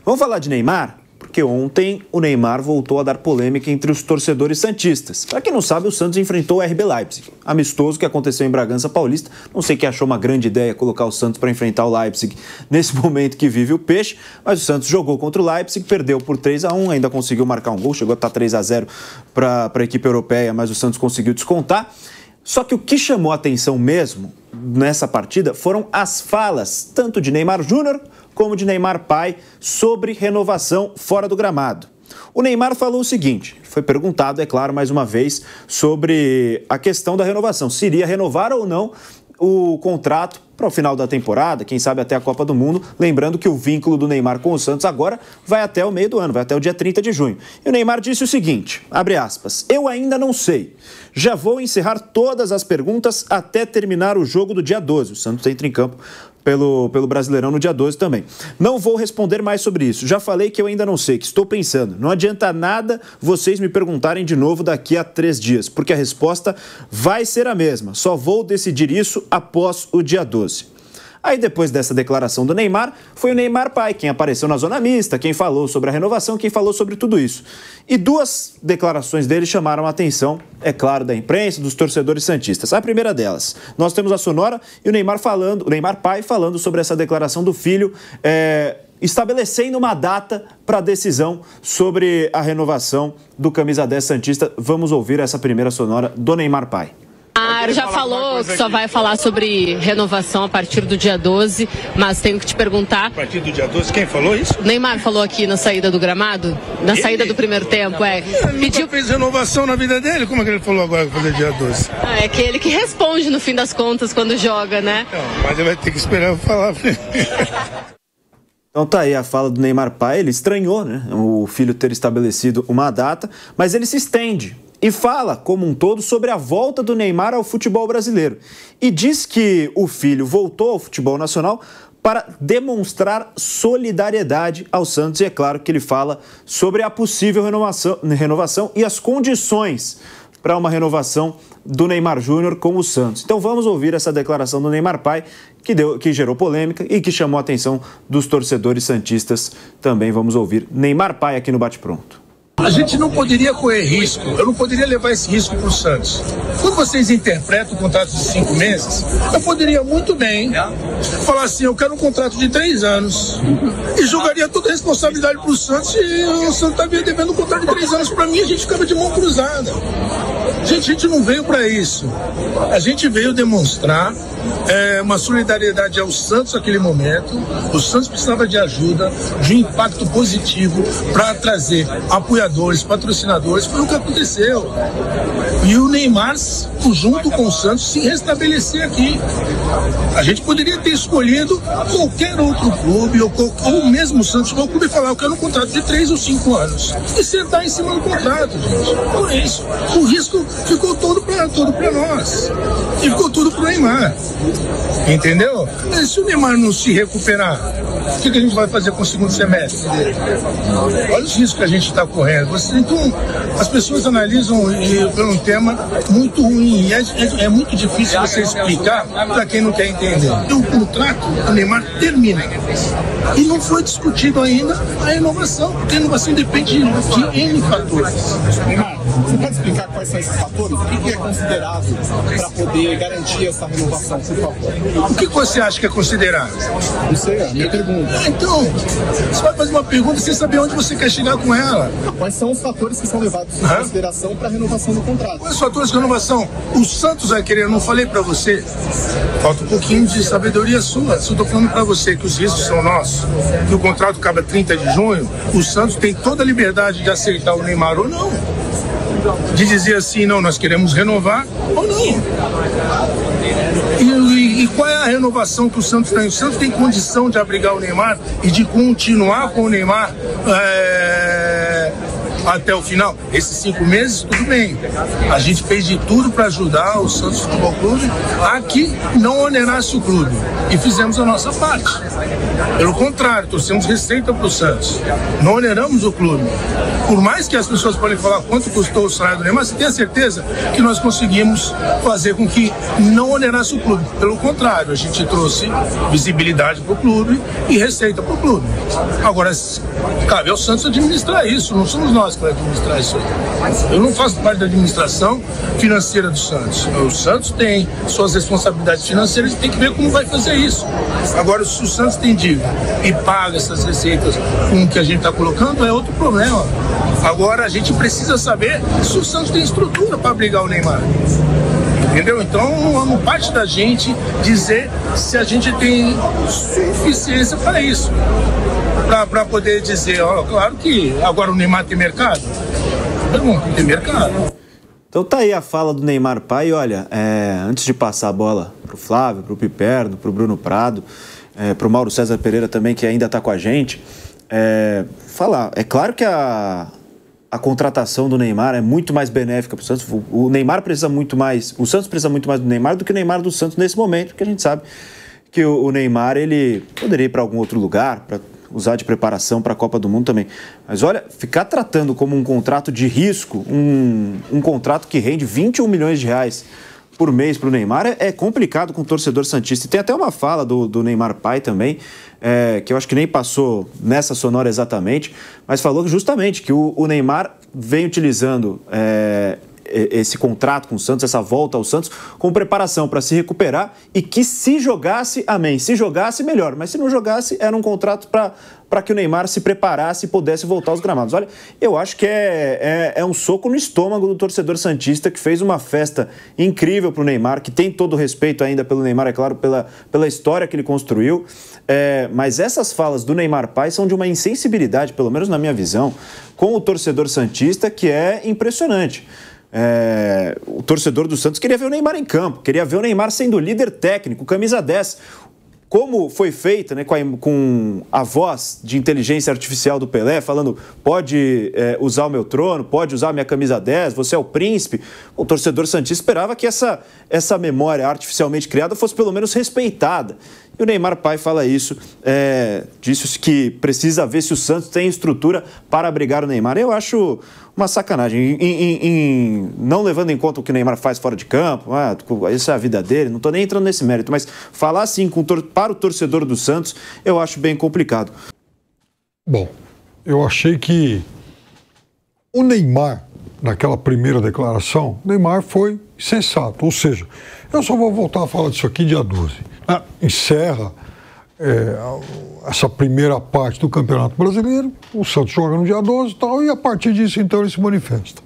Vamos falar de Neymar? Porque ontem o Neymar voltou a dar polêmica entre os torcedores santistas. Para quem não sabe, o Santos enfrentou o RB Leipzig, amistoso que aconteceu em Bragança Paulista. Não sei quem achou uma grande ideia colocar o Santos para enfrentar o Leipzig nesse momento que vive o peixe, mas o Santos jogou contra o Leipzig, perdeu por 3-1, ainda conseguiu marcar um gol, chegou a estar 3-0 para a equipe europeia, mas o Santos conseguiu descontar. Só que o que chamou a atenção mesmo nessa partida foram as falas, tanto de Neymar Júnior como de Neymar pai, sobre renovação fora do gramado. O Neymar falou o seguinte, foi perguntado, é claro, mais uma vez, sobre a questão da renovação, se iria renovar ou não o contrato para o final da temporada, quem sabe até a Copa do Mundo, lembrando que o vínculo do Neymar com o Santos agora vai até o meio do ano, vai até o dia 30 de junho. E o Neymar disse o seguinte, abre aspas, eu ainda não sei, já vou encerrar todas as perguntas até terminar o jogo do dia 12, o Santos entra em campo pelo Brasileirão no dia 12 também. Não vou responder mais sobre isso. Já falei que eu ainda não sei, que estou pensando. Não adianta nada vocês me perguntarem de novo daqui a 3 dias, porque a resposta vai ser a mesma. Só vou decidir isso após o dia 12. Aí depois dessa declaração do Neymar, foi o Neymar pai quem apareceu na zona mista, quem falou sobre a renovação, quem falou sobre tudo isso. E 2 declarações dele chamaram a atenção, é claro, da imprensa, dos torcedores santistas. A primeira delas, nós temos a sonora e o Neymar pai falando sobre essa declaração do filho, estabelecendo uma data para a decisão sobre a renovação do camisa 10 santista. Vamos ouvir essa primeira sonora do Neymar pai. Já falou que só vai falar sobre renovação a partir do dia 12, mas tenho que te perguntar... A partir do dia 12, quem falou isso? O Neymar falou aqui na saída do gramado, na saída do primeiro tempo, Ele nunca fez renovação na vida dele, como é que ele falou agora que fazer dia 12? É que ele que responde no fim das contas quando joga, né? Não, mas ele vai ter que esperar eu falar. Então tá aí a fala do Neymar pai, ele estranhou, né, o filho ter estabelecido uma data, mas ele se estende e fala, como um todo, sobre a volta do Neymar ao futebol brasileiro. E diz que o filho voltou ao futebol nacional para demonstrar solidariedade ao Santos. E é claro que ele fala sobre a possível renovação e as condições para uma renovação do Neymar Júnior com o Santos. Então vamos ouvir essa declaração do Neymar pai, que gerou polêmica e que chamou a atenção dos torcedores santistas. Também vamos ouvir Neymar pai aqui no Bate Pronto. A gente não poderia correr risco, eu não poderia levar esse risco para o Santos. Quando vocês interpretam o contrato de 5 meses, eu poderia muito bem falar assim, eu quero um contrato de 3 anos e jogaria toda a responsabilidade para o Santos e o Santos está devendo um contrato de 3 anos para mim, a gente ficava de mão cruzada. Gente, a gente não veio para isso. A gente veio demonstrar uma solidariedade ao Santos naquele momento. O Santos precisava de ajuda, de um impacto positivo para trazer apoiadores, patrocinadores. Foi o que aconteceu. E o Neymar, junto com o Santos, se restabelecer aqui. A gente poderia ter escolhido qualquer outro clube, ou mesmo o Santos, o clube falar, eu quero um contrato de 3 ou 5 anos. E sentar em cima do contrato, gente. Por isso. O risco ficou todo para nós. E ficou tudo pro Neymar. Entendeu? Mas se o Neymar não se recuperar, o que a gente vai fazer com o segundo semestre dele? Olha os riscos que a gente está correndo. Então, as pessoas analisam por um tema muito ruim. É muito difícil você explicar para quem não quer entender. O contrato do Neymar termina. E não foi discutido ainda a renovação, porque a renovação depende de N fatores. Neymar, você pode explicar quais são esses fatores? O que é considerado para poder garantir essa renovação, por favor? O que você acha que é considerado? Não sei, é a minha pergunta. Então, você vai fazer uma pergunta sem saber onde você quer chegar com ela. Quais são os fatores que são levados em consideração para a renovação do contrato? Quais fatores de renovação? O Santos vai querer, eu não falei para você, falta um pouquinho de sabedoria sua. Se eu estou falando para você que os riscos são nossos, que o contrato acaba 30 de junho, o Santos tem toda a liberdade de aceitar o Neymar ou não. De dizer assim, não, nós queremos renovar ou não. E qual é a renovação que o Santos tem? O Santos tem condição de abrigar o Neymar e de continuar com o Neymar até o final. Esses 5 meses, tudo bem. A gente fez de tudo para ajudar o Santos Futebol Clube a que não onerasse o clube. E fizemos a nossa parte. Pelo contrário, trouxemos receita para o Santos. Não oneramos o clube. Por mais que as pessoas podem falar quanto custou o salário do Neymar, você tem a certeza que nós conseguimos fazer com que não onerasse o clube. Pelo contrário, a gente trouxe visibilidade para o clube e receita para o clube. Agora, cabe ao Santos administrar isso, não somos nós que vamos administrar isso aí. Eu não faço parte da administração financeira do Santos. O Santos tem suas responsabilidades financeiras e tem que ver como vai fazer isso. Agora, se o Santos tem dívida e paga essas receitas com o que a gente está colocando, é outro problema. Agora, a gente precisa saber se o Santos tem estrutura para abrigar o Neymar. Entendeu? Então, não parte da gente dizer se a gente tem suficiência para isso. Para poder dizer, ó, claro que agora o Neymar tem mercado. Pergunta, tem mercado. Então tá aí a fala do Neymar pai. Olha, antes de passar a bola pro Flávio, pro Piperno, pro Bruno Prado, pro Mauro César Pereira também, que ainda tá com a gente, falar, é claro que a contratação do Neymar é muito mais benéfica para o Santos. O Neymar precisa muito mais, o Santos precisa muito mais do Neymar do que o Neymar do Santos nesse momento, porque a gente sabe que o Neymar, ele poderia ir para algum outro lugar, para usar de preparação para a Copa do Mundo também. Mas olha, ficar tratando como um contrato de risco, um contrato que rende 21 milhões de reais por mês para o Neymar é complicado com o torcedor santista. E tem até uma fala do Neymar pai também, que eu acho que nem passou nessa sonora exatamente, mas falou justamente que o Neymar vem utilizando esse contrato com o Santos, essa volta ao Santos, com preparação para se recuperar e que se jogasse, amém, se jogasse melhor, mas se não jogasse era um contrato para que o Neymar se preparasse e pudesse voltar aos gramados. Olha, eu acho que é um soco no estômago do torcedor santista, que fez uma festa incrível para o Neymar, que tem todo o respeito ainda pelo Neymar, é claro, pela história que ele construiu, mas essas falas do Neymar pai são de uma insensibilidade, pelo menos na minha visão, com o torcedor santista, que é impressionante. O torcedor do Santos queria ver o Neymar em campo, queria ver o Neymar sendo líder técnico, camisa 10, como foi feita, né, com a voz de inteligência artificial do Pelé, falando, pode usar o meu trono, pode usar a minha camisa 10, você é o príncipe. O torcedor santista esperava que essa memória artificialmente criada fosse pelo menos respeitada. E o Neymar pai fala isso, disse que precisa ver se o Santos tem estrutura para abrigar o Neymar. Eu acho uma sacanagem, não levando em conta o que o Neymar faz fora de campo, isso é a vida dele, não estou nem entrando nesse mérito, mas falar assim para o torcedor do Santos, eu acho bem complicado. Bom, eu achei que o Neymar, naquela primeira declaração, o Neymar foi sensato, ou seja, eu só vou voltar a falar disso aqui dia 12. Encerra essa primeira parte do Campeonato Brasileiro, o Santos joga no dia 12 e tal, e a partir disso, então, ele se manifesta.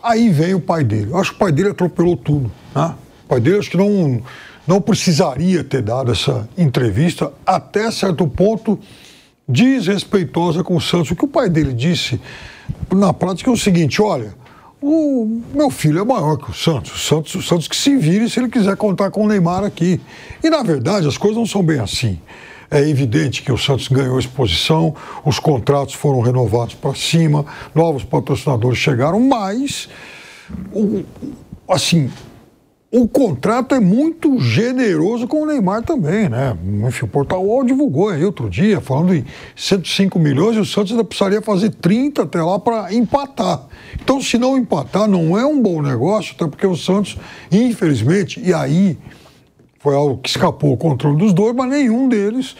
Aí vem o pai dele. Eu acho que o pai dele atropelou tudo, né? O pai dele, acho que não precisaria ter dado essa entrevista, até certo ponto desrespeitosa com o Santos. O que o pai dele disse, na prática, é o seguinte, olha, o meu filho é maior que o Santos que se vire se ele quiser contar com o Neymar aqui. E, na verdade, as coisas não são bem assim. É evidente que o Santos ganhou exposição, os contratos foram renovados para cima, novos patrocinadores chegaram, mas, o contrato é muito generoso com o Neymar também, né? Enfim, o Portal UOL divulgou aí outro dia, falando em 105 milhões, e o Santos ainda precisaria fazer 30 até lá para empatar. Então, se não empatar, não é um bom negócio, até porque o Santos, infelizmente, e aí foi algo que escapou o controle dos dois, mas nenhum deles,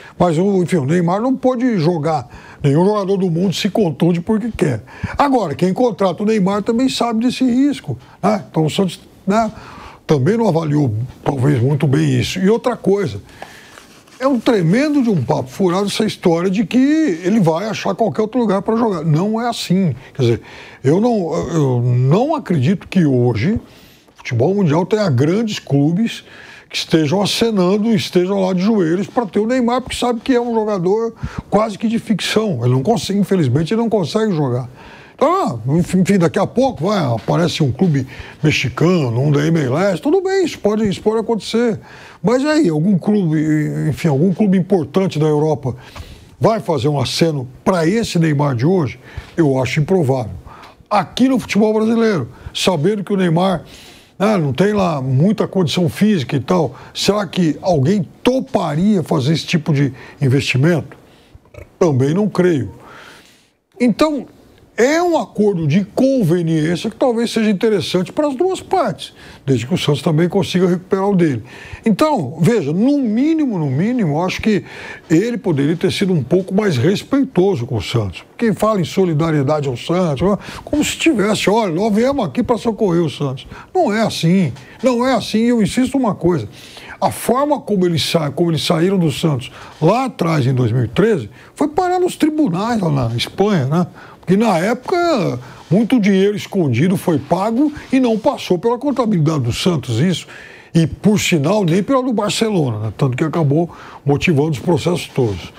enfim, o Neymar não pode jogar, nenhum jogador do mundo se contunde porque quer. Agora, quem contrata o Neymar também sabe desse risco, né? Então o Santos, né, também não avaliou, talvez, muito bem isso. E outra coisa, é um tremendo de um papo furado essa história de que ele vai achar qualquer outro lugar para jogar. Não é assim. Quer dizer, eu não acredito que hoje o futebol mundial tenha grandes clubes que estejam acenando, estejam lá de joelhos para ter o Neymar, porque sabe que é um jogador quase que de ficção. Ele não consegue, infelizmente, ele não consegue jogar. Enfim, daqui a pouco aparece um clube mexicano, um da MLS, tudo bem, isso pode acontecer. Mas aí, algum clube importante da Europa vai fazer um aceno para esse Neymar de hoje? Eu acho improvável. Aqui no futebol brasileiro, sabendo que o Neymar não tem lá muita condição física e tal, será que alguém toparia fazer esse tipo de investimento? Também não creio. Então, é um acordo de conveniência que talvez seja interessante para as duas partes, desde que o Santos também consiga recuperar o dele. Então, veja, no mínimo, acho que ele poderia ter sido um pouco mais respeitoso com o Santos. Quem fala em solidariedade ao Santos, como se tivesse, olha, nós viemos aqui para socorrer o Santos. Não é assim, eu insisto uma coisa. A forma como eles saíram do Santos lá atrás, em 2013, foi parar nos tribunais lá na Espanha, né? Porque na época, muito dinheiro escondido foi pago e não passou pela contabilidade do Santos, isso. E, por sinal, nem pela do Barcelona, né? Tanto que acabou motivando os processos todos.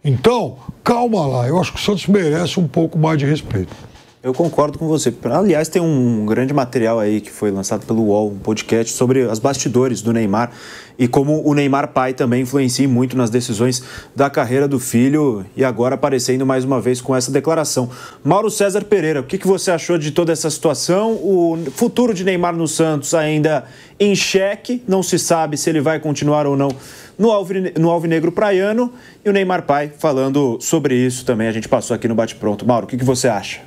Então, calma lá, eu acho que o Santos merece um pouco mais de respeito. Eu concordo com você. Aliás, tem um grande material aí que foi lançado pelo UOL, um podcast sobre as bastidores do Neymar e como o Neymar pai também influencia muito nas decisões da carreira do filho e agora aparecendo mais uma vez com essa declaração. Mauro César Pereira, o que você achou de toda essa situação? O futuro de Neymar no Santos ainda em xeque, não se sabe se ele vai continuar ou não no Alvinegro Praiano, e o Neymar pai falando sobre isso também, a gente passou aqui no Bate-Pronto. Mauro, o que você acha?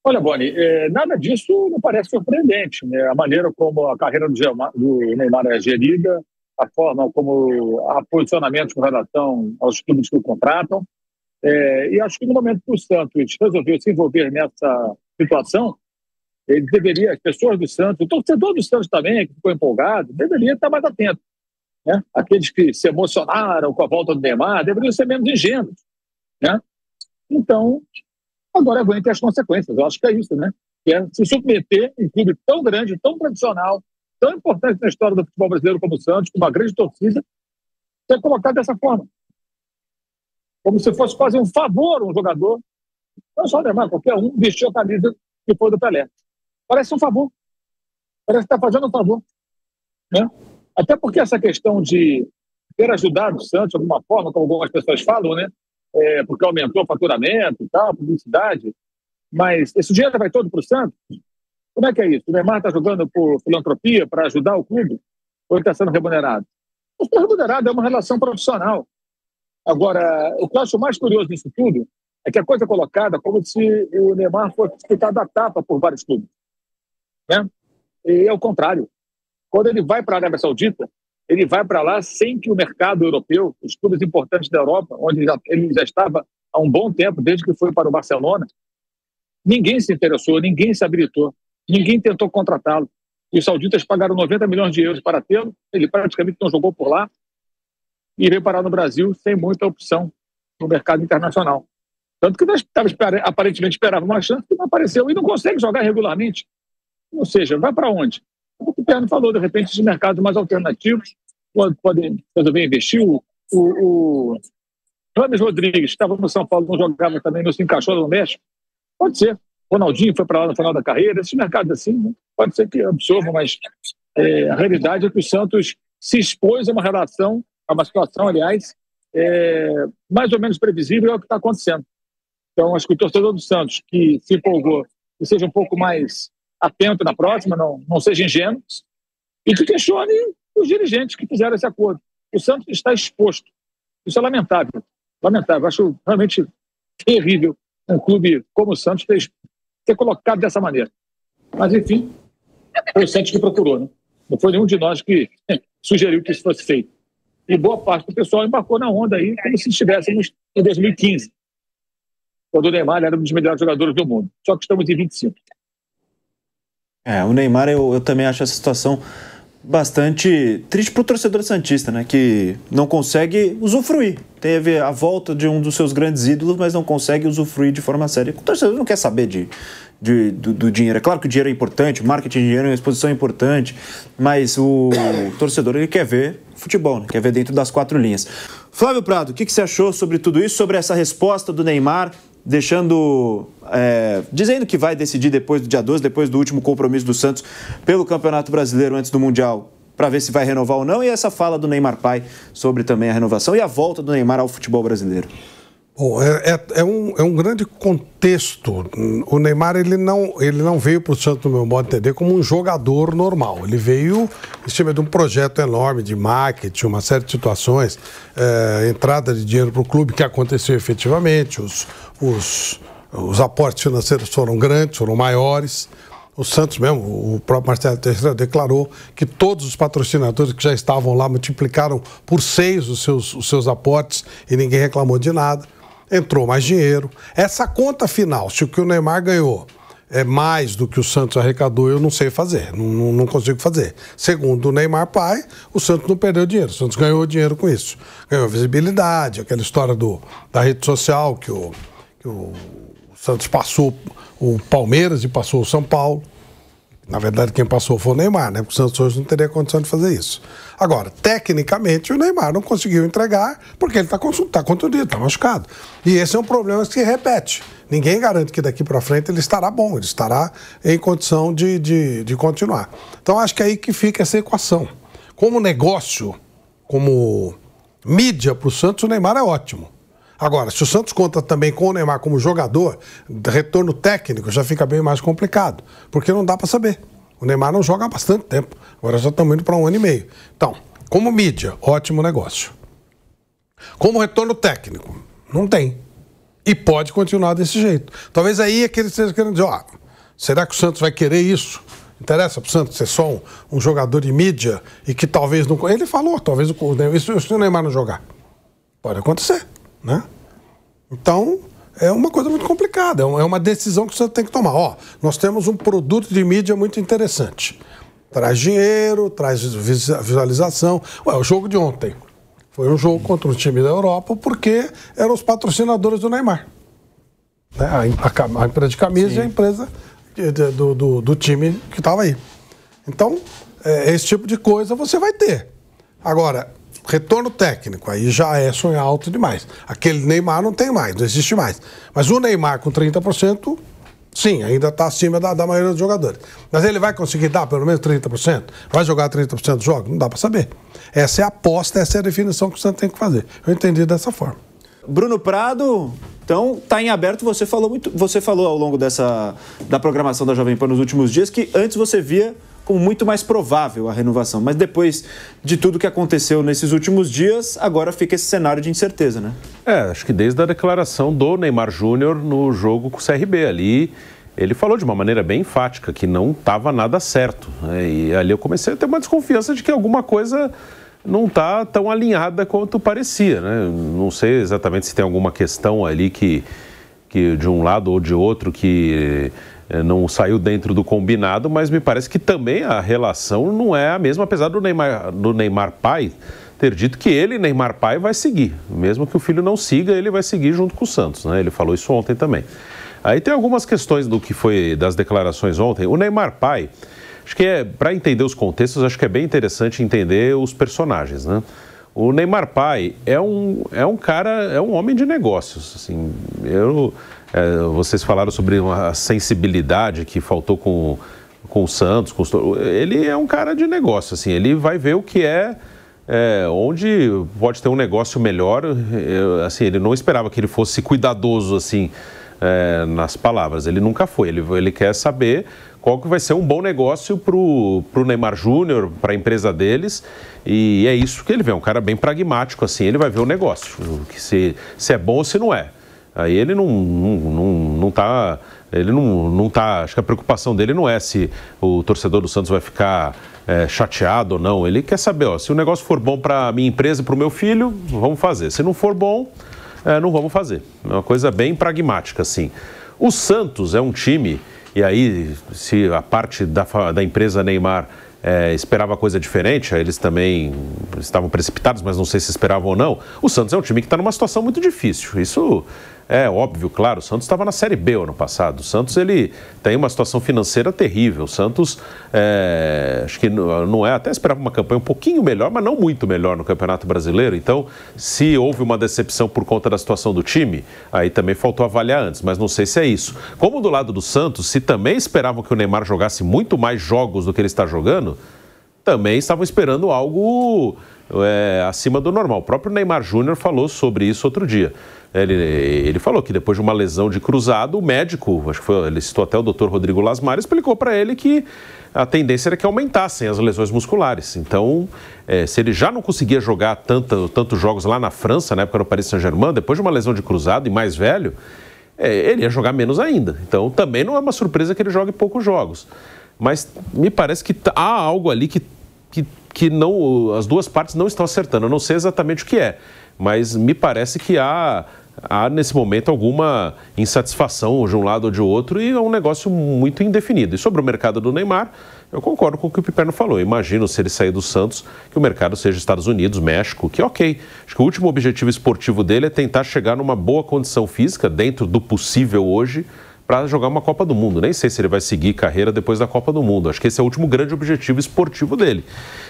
Olha, Boni, nada disso não parece surpreendente, né? A maneira como a carreira do Neymar é gerida, a forma como há posicionamentos com relação aos clubes que o contratam. E acho que no momento que o Santos resolveu se envolver nessa situação, ele deveria, as pessoas do Santos, o torcedor do Santos também, que ficou empolgado, deveria estar mais atento, né? Aqueles que se emocionaram com a volta do Neymar deveriam ser menos ingênuos, né? Então, agora aguentem as consequências. Eu acho que é isso, né? Que é se submeter em um clube tão grande, tão tradicional, tão importante na história do futebol brasileiro como o Santos, com uma grande torcida, ser colocado dessa forma. Como se fosse fazer um favor a um jogador, não só o Neymar, qualquer um, vestir a camisa que foi do Pelé. Parece um favor. Parece que está fazendo um favor, né? Até porque essa questão de ter ajudado o Santos de alguma forma, como algumas pessoas falam, né? Porque aumentou o faturamento e tal, publicidade, mas esse dinheiro vai todo para o Santos? Como é que é isso? O Neymar está jogando por filantropia para ajudar o clube? Ou ele está sendo remunerado? O remunerado é uma relação profissional. Agora, o que eu acho mais curioso nisso tudo é que a coisa é colocada como se o Neymar fosse disputado à tapa por vários clubes, né? E é o contrário. Quando ele vai para a Arábia Saudita, ele vai para lá sem que o mercado europeu, os clubes importantes da Europa, onde ele já estava há um bom tempo, desde que foi para o Barcelona, ninguém se interessou, ninguém se habilitou, ninguém tentou contratá-lo. Os sauditas pagaram 90 milhões de euros para tê-lo, ele praticamente não jogou por lá e veio parar no Brasil sem muita opção no mercado internacional. Tanto que nós aparentemente esperávamos uma chance que não apareceu e não consegue jogar regularmente. Ou seja, vai para onde? O que o Perno falou, de repente, de mercados mais alternativos, podem resolver investir. O Rames Rodrigues, que estava no São Paulo, não jogava também, não se encaixou no México. Pode ser. Ronaldinho foi para lá no final da carreira. Esses mercados assim, né? Pode ser que absorvam, mas a realidade é que o Santos se expôs a uma relação, a uma situação, aliás, mais ou menos previsível, é o que está acontecendo. Então, acho que o torcedor do Santos, que se empolgou, que seja um pouco mais atento na próxima, não seja ingênuo, e que questione os dirigentes que fizeram esse acordo. O Santos está exposto. Isso é lamentável. Lamentável. Acho realmente terrível um clube como o Santos ter colocado dessa maneira. Mas, enfim, foi o Santos que procurou, né? Não foi nenhum de nós que sugeriu que isso fosse feito. E boa parte do pessoal embarcou na onda aí como se estivéssemos em 2015, quando o Neymar era um dos melhores jogadores do mundo. Só que estamos em 25. O Neymar, eu também acho essa situação bastante triste para o torcedor santista, né? Que não consegue usufruir. Teve a volta de um dos seus grandes ídolos, mas não consegue usufruir de forma séria. O torcedor não quer saber do dinheiro. É claro que o dinheiro é importante, o marketing de dinheiro é uma exposição importante, mas o torcedor ele quer ver futebol, né? Quer ver dentro das quatro linhas. Flávio Prado, o que você achou sobre tudo isso, sobre essa resposta do Neymar, dizendo que vai decidir depois do dia 12, depois do último compromisso do Santos pelo Campeonato Brasileiro antes do Mundial, para ver se vai renovar ou não, e essa fala do Neymar pai sobre também a renovação e a volta do Neymar ao futebol brasileiro. Bom, é um grande contexto. O Neymar ele não veio para o Santos, no meu modo de entender, como um jogador normal. Ele veio em cima de um projeto enorme de marketing, uma série de situações, entrada de dinheiro para o clube que aconteceu efetivamente, os aportes financeiros foram grandes, foram maiores. O Santos mesmo, o próprio Marcelo Teixeira declarou que todos os patrocinadores que já estavam lá multiplicaram por 6 os seus aportes e ninguém reclamou de nada. Entrou mais dinheiro. Essa conta final, se o que o Neymar ganhou é mais do que o Santos arrecadou, eu não sei fazer, não consigo fazer. Segundo o Neymar pai, o Santos não perdeu dinheiro, o Santos ganhou dinheiro com isso. Ganhou visibilidade, aquela história da rede social que o Santos passou o Palmeiras e passou o São Paulo. Na verdade, quem passou foi o Neymar, né? Porque o Santos hoje não teria condição de fazer isso. Agora, tecnicamente, o Neymar não conseguiu entregar porque ele está contundido, está machucado. E esse é um problema que se repete. Ninguém garante que daqui para frente ele estará bom, ele estará em condição de continuar. Então, acho que é aí que fica essa equação. Como negócio, como mídia para o Santos, o Neymar é ótimo. Agora, se o Santos conta também com o Neymar como jogador, retorno técnico já fica bem mais complicado, porque não dá para saber. O Neymar não joga há bastante tempo, agora já estamos indo para 1 ano e meio. Então, como mídia, ótimo negócio. Como retorno técnico, não tem. E pode continuar desse jeito. Talvez aí é que ele esteja querendo dizer, será que o Santos vai querer isso? Interessa para o Santos ser só um jogador de mídia e que talvez não... Ele falou, talvez se o Neymar não jogar. Pode acontecer. Né? Então, é uma coisa muito complicada, é uma decisão que você tem que tomar. Nós temos um produto de mídia muito interessante. Traz dinheiro, traz visualização. O jogo de ontem foi um jogo contra um time da Europa porque eram os patrocinadores do Neymar. Né? A empresa de camisa e a empresa do time que estava aí. Então, esse tipo de coisa você vai ter. Agora, retorno técnico, aí já é sonhar alto demais. Aquele Neymar não tem mais, não existe mais. Mas o Neymar com 30%, sim, ainda está acima da maioria dos jogadores. Mas ele vai conseguir dar pelo menos 30%? Vai jogar 30% dos jogos? Não dá para saber. Essa é a aposta, essa é a definição que o Santos tem que fazer. Eu entendi dessa forma. Bruno Prado, então está em aberto. Você falou ao longo da programação da Jovem Pan nos últimos dias que antes você via como muito mais provável a renovação. Mas depois de tudo que aconteceu nesses últimos dias, agora fica esse cenário de incerteza, né? Acho que desde a declaração do Neymar Júnior no jogo com o CRB ali, ele falou de uma maneira bem enfática que não estava nada certo. Né? E ali eu comecei a ter uma desconfiança de que alguma coisa não está tão alinhada quanto parecia, né? Não sei exatamente se tem alguma questão ali que de um lado ou de outro que não saiu dentro do combinado, mas me parece que também a relação não é a mesma, apesar do Neymar pai ter dito que ele, Neymar pai, vai seguir. Mesmo que o filho não siga, ele vai seguir junto com o Santos, né? Ele falou isso ontem também. Aí tem algumas questões do que foi das declarações ontem. O Neymar pai, acho que para entender os contextos, acho que é bem interessante entender os personagens, né? O Neymar pai é um cara, é um homem de negócios, assim. Vocês falaram sobre uma sensibilidade que faltou com o Santos. Ele é um cara de negócio, assim. Ele vai ver o que onde pode ter um negócio melhor. Assim, ele não esperava que ele fosse cuidadoso, assim, nas palavras. Ele nunca foi. Ele quer saber qual que vai ser um bom negócio para o Neymar Júnior, para a empresa deles. E é isso que ele vê. É um cara bem pragmático, assim. Ele vai ver o negócio, que se é bom ou se não é. Aí ele não tá, acho que a preocupação dele não é se o torcedor do Santos vai ficar chateado ou não. Ele quer saber, se o negócio for bom para a minha empresa e para o meu filho, vamos fazer. Se não for bom, não vamos fazer. É uma coisa bem pragmática, assim. O Santos é um time, e aí se a parte da empresa Neymar esperava coisa diferente, aí eles também estavam precipitados, mas não sei se esperavam ou não. O Santos é um time que está numa situação muito difícil. Isso é óbvio, claro. O Santos estava na Série B ano passado. O Santos ele tem uma situação financeira terrível. O Santos, acho que não até esperava uma campanha um pouquinho melhor, mas não muito melhor no Campeonato Brasileiro. Então, se houve uma decepção por conta da situação do time, aí também faltou avaliar antes, mas não sei se é isso. Como do lado do Santos, se também esperavam que o Neymar jogasse muito mais jogos do que ele está jogando, também estavam esperando algo acima do normal. O próprio Neymar Júnior falou sobre isso outro dia. Ele falou que depois de uma lesão de cruzado, o médico, acho que ele citou até o Dr. Rodrigo Lasmar, explicou para ele que a tendência era que aumentassem as lesões musculares. Então, se ele já não conseguia jogar tantos jogos lá na França, na época no Paris Saint-Germain, depois de uma lesão de cruzado e mais velho, ele ia jogar menos ainda. Então, também não é uma surpresa que ele jogue poucos jogos. Mas me parece que há algo ali que não, as duas partes não estão acertando. Eu não sei exatamente o que é, mas me parece que há nesse momento alguma insatisfação de um lado ou de outro e é um negócio muito indefinido. E sobre o mercado do Neymar, eu concordo com o que o Piperno falou. Imagino, se ele sair do Santos, que o mercado seja Estados Unidos, México, que ok. Acho que o último objetivo esportivo dele é tentar chegar numa boa condição física, dentro do possível hoje, para jogar uma Copa do Mundo. Nem sei se ele vai seguir carreira depois da Copa do Mundo. Acho que esse é o último grande objetivo esportivo dele.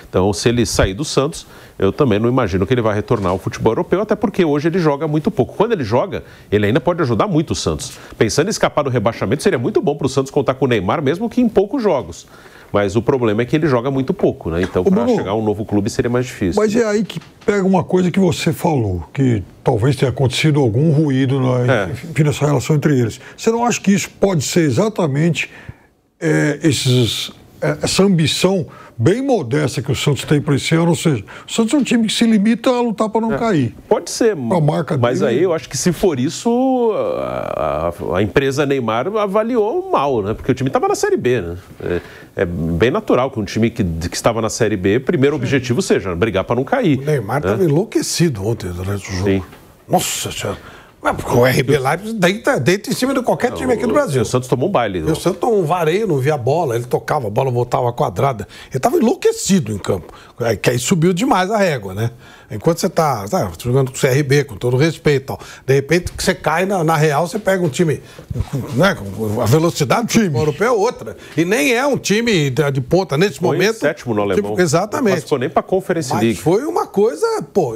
Então, se ele sair do Santos, eu também não imagino que ele vai retornar ao futebol europeu, até porque hoje ele joga muito pouco. Quando ele joga, ele ainda pode ajudar muito o Santos. Pensando em escapar do rebaixamento, seria muito bom para o Santos contar com o Neymar, mesmo que em poucos jogos. Mas o problema é que ele joga muito pouco, né? Então, para chegar a um novo clube seria mais difícil. Mas é aí que pega uma coisa que você falou, que talvez tenha acontecido algum ruído nessa relação entre eles. Você não acha que isso pode ser exatamente essa ambição bem modesta que o Santos tem para esse ano? Ou seja, o Santos é um time que se limita a lutar para não cair. Pode ser, mas aí eu acho que se for isso, a empresa Neymar avaliou mal, né? Porque o time estava na Série B, né? É bem natural que um time que estava na Série B, primeiro objetivo seja brigar para não cair. O Neymar estava enlouquecido ontem durante o jogo. Sim. Nossa Senhora. Porque o RB Leipzig deita em cima de qualquer time aqui do Brasil. O Santos tomou um baile. O Santos tomou um vareio, não via a bola, ele tocava, a bola voltava quadrada. Ele estava enlouquecido em campo. Que aí subiu demais a régua, né? Enquanto você está jogando com o CRB, com todo respeito e tal, de repente que você cai na real, você pega um time, né? A velocidade do time europeu é outra. E nem é um time de ponta nesse momento. Sétimo no alemão. Exatamente. Não ficou nem para a Conference League. Mas foi uma coisa,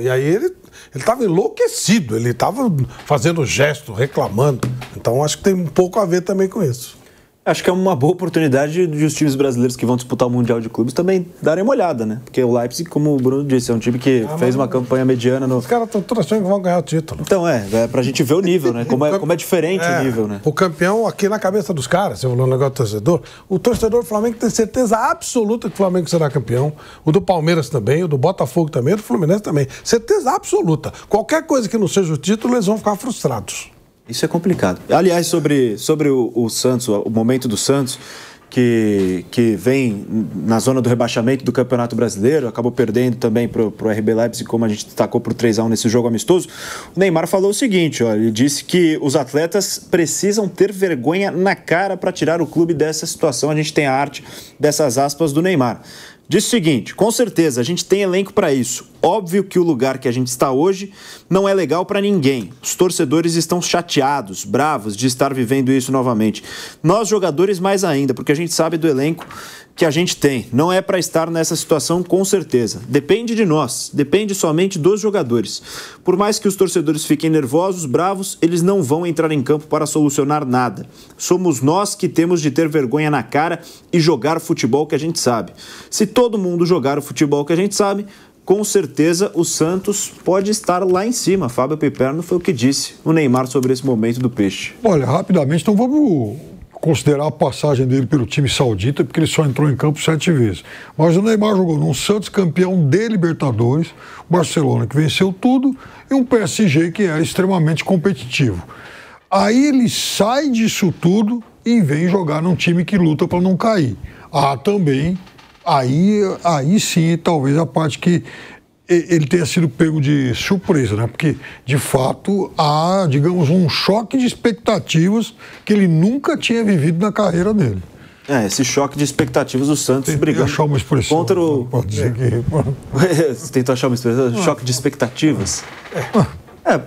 e aí ele estava enlouquecido, ele estava fazendo gesto, reclamando. Então acho que tem um pouco a ver também com isso. Acho que é uma boa oportunidade de os times brasileiros que vão disputar o Mundial de Clubes também darem uma olhada, né? Porque o Leipzig, como o Bruno disse, é um time que fez uma campanha mediana no... Os caras estão todos achando que vão ganhar o título. Então pra gente ver o nível, né? Como é diferente o nível, né? O campeão aqui na cabeça dos caras, você falou no negócio do torcedor, o torcedor do Flamengo tem certeza absoluta que o Flamengo será campeão, o do Palmeiras também, o do Botafogo também, o do Fluminense também. Certeza absoluta. Qualquer coisa que não seja o título, eles vão ficar frustrados. Isso é complicado. Aliás, sobre o Santos, o momento do Santos, que vem na zona do rebaixamento do Campeonato Brasileiro, acabou perdendo também para o RB Leipzig, como a gente destacou por 3-1 nesse jogo amistoso. O Neymar falou o seguinte, ele disse que os atletas precisam ter vergonha na cara para tirar o clube dessa situação. A gente tem a arte dessas aspas do Neymar. Diz o seguinte, com certeza, a gente tem elenco para isso. Óbvio que o lugar que a gente está hoje não é legal para ninguém. Os torcedores estão chateados, bravos de estar vivendo isso novamente. Nós, jogadores, mais ainda, porque a gente sabe do elenco que a gente tem. Não é para estar nessa situação, com certeza. Depende de nós, depende somente dos jogadores. Por mais que os torcedores fiquem nervosos, bravos, eles não vão entrar em campo para solucionar nada. Somos nós que temos de ter vergonha na cara e jogar o futebol que a gente sabe. Se todo mundo jogar o futebol que a gente sabe, com certeza o Santos pode estar lá em cima. Fábio Piperno foi o que disse o Neymar sobre esse momento do Peixe. Olha, rapidamente, então vamos considerar a passagem dele pelo time saudita, porque ele só entrou em campo 7 vezes. Mas o Neymar jogou num Santos campeão de Libertadores, Barcelona que venceu tudo e um PSG que era extremamente competitivo. Aí ele sai disso tudo e vem jogar num time que luta para não cair. Também, aí sim, talvez a parte que ele tenha sido pego de surpresa, né? Porque, de fato, há, digamos, um choque de expectativas que ele nunca tinha vivido na carreira dele. Esse choque de expectativas do Santos brigando achar uma expressão, contra o... Pode dizer que... Você tentou achar uma expressão? Choque de expectativas?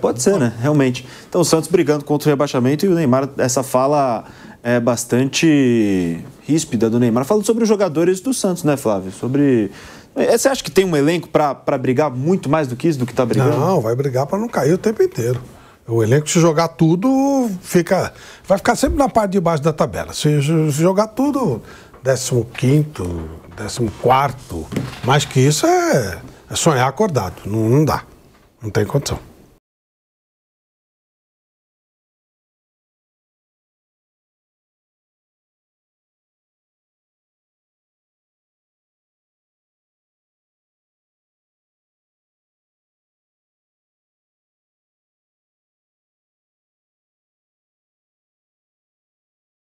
Pode ser, né? Realmente. Então, o Santos brigando contra o rebaixamento e o Neymar, essa fala é bastante ríspida do Neymar, falando sobre os jogadores do Santos, né, Flávio? Você acha que tem um elenco para brigar muito mais do que isso, do que está brigando? Não, vai brigar para não cair o tempo inteiro. O elenco, se jogar tudo, vai ficar sempre na parte de baixo da tabela. Se jogar tudo, 15º, 14º. Mais que isso é sonhar acordado. Não dá. Não tem condição.